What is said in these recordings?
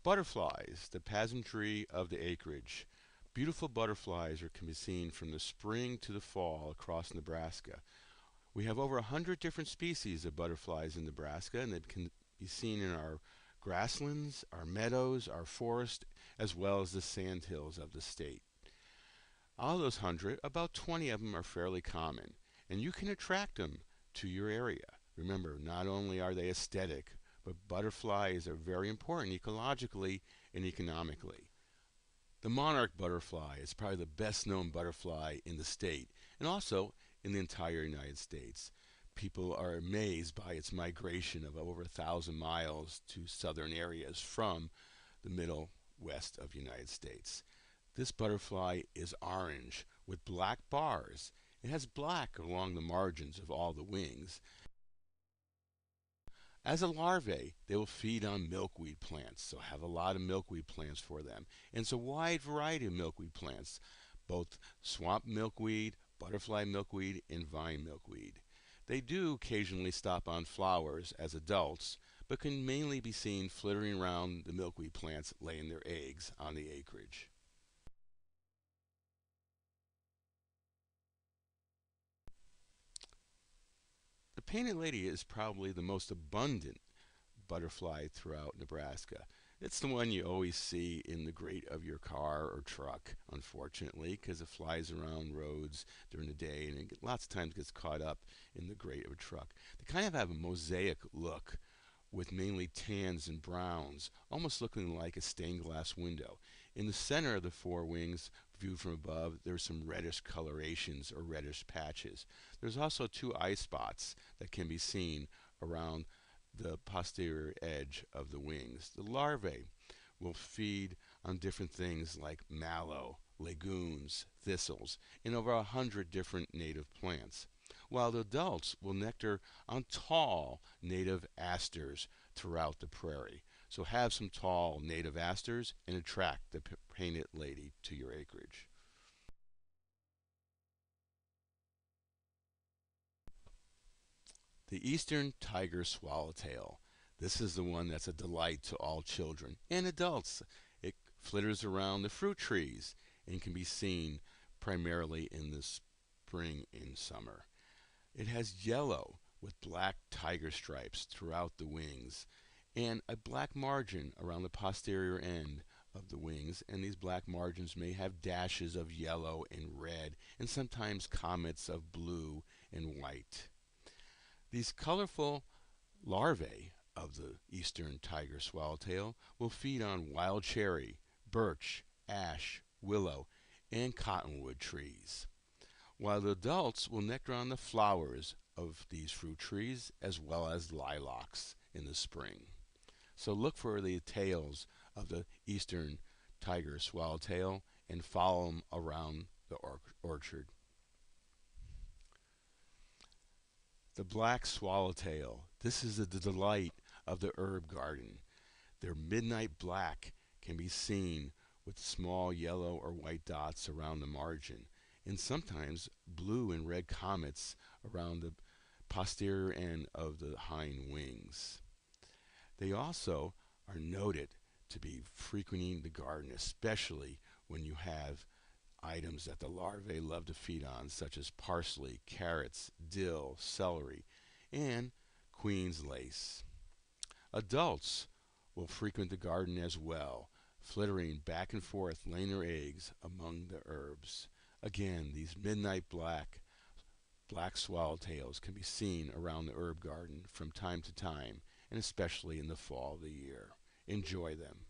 Butterflies, the pageantry of the acreage. Beautiful butterflies can be seen from the spring to the fall across Nebraska. We have over 100 different species of butterflies in Nebraska, and they can be seen in our grasslands, our meadows, our forest, as well as the sandhills of the state. Out of those 100, about 20 of them are fairly common, and you can attract them to your area. Remember, not only are they aesthetic, but butterflies are very important ecologically and economically. The monarch butterfly is probably the best known butterfly in the state and also in the entire United States. People are amazed by its migration of over 1,000 miles to southern areas from the middle west of the United States. This butterfly is orange with black bars. It has black along the margins of all the wings. As a larvae, they will feed on milkweed plants, so have a lot of milkweed plants for them. And it's a wide variety of milkweed plants, both swamp milkweed, butterfly milkweed, and vine milkweed. They do occasionally stop on flowers as adults, but can mainly be seen flittering around the milkweed plants laying their eggs on the acreage. The painted lady is probably the most abundant butterfly throughout Nebraska. It's the one you always see in the grate of your car or truck, unfortunately, because it flies around roads during the day and lots of times gets caught up in the grate of a truck. They kind of have a mosaic look with mainly tans and browns, almost looking like a stained glass window. In the center of the four wings, viewed from above, there's some reddish colorations or reddish patches. There's also two eye spots that can be seen around the posterior edge of the wings. The larvae will feed on different things like mallow, legumes, thistles, and over 100 different native plants, while the adults will nectar on tall native asters throughout the prairie. So have some tall native asters and attract the painted lady to your acreage. The eastern tiger swallowtail. This is the one that's a delight to all children and adults. It flitters around the fruit trees and can be seen primarily in the spring and summer. It has yellow with black tiger stripes throughout the wings and a black margin around the posterior end of the wings, and these black margins may have dashes of yellow and red and sometimes comets of blue and white. These colorful larvae of the eastern tiger swallowtail will feed on wild cherry, birch, ash, willow, and cottonwood trees, while the adults will nectar on the flowers of these fruit trees as well as lilacs in the spring. So look for the tails of the eastern tiger swallowtail and follow them around the orchard. The black swallowtail. This is the delight of the herb garden. Their midnight black can be seen with small yellow or white dots around the margin, and sometimes blue and red comets around the posterior end of the hind wings. They also are noted to be frequenting the garden, especially when you have items that the larvae love to feed on, such as parsley, carrots, dill, celery, and queen's lace. Adults will frequent the garden as well, flittering back and forth, laying their eggs among the herbs. Again, these midnight black swallowtails can be seen around the herb garden from time to time, and especially in the fall of the year. Enjoy them.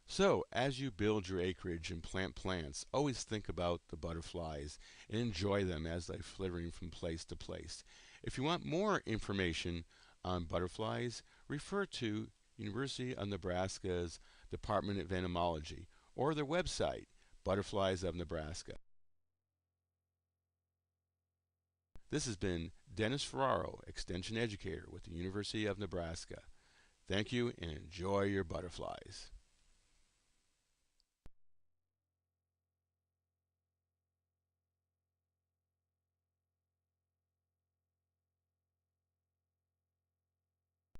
So, as you build your acreage and plant plants, always think about the butterflies and enjoy them as they're flittering from place to place. If you want more information on butterflies, refer to University of Nebraska's Department of Entomology or their website, Butterflies of Nebraska. This has been Dennis Ferraro, Extension Educator with the University of Nebraska. Thank you and enjoy your butterflies.